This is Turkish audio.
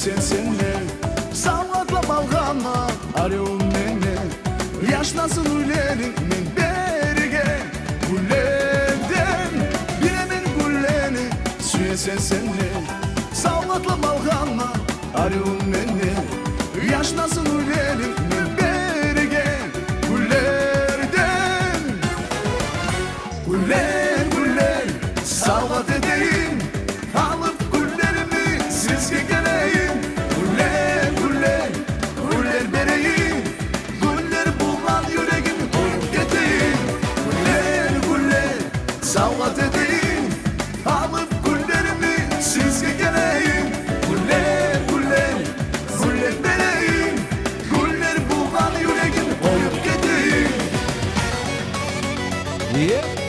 süyesen senle Salvatla balgama arıyorum nene Yaşlasın üllerin men berge Güllerden bilemin gülleni Süyesen senle Salvatla balgama arıyorum nene Yaşlasın üllerin men berge Güllerden Güller güller salvat edeyim Alıp güllerimi sizge geleyim Güller güller güller bereyim Güller bulan yüreğimi koyup geteyim Güller güller salvat edeyim Alıp güllerimi sizge geleyim Güller güller güller bereyim Güller bulan yüreğimi koyup geteyim Yeah.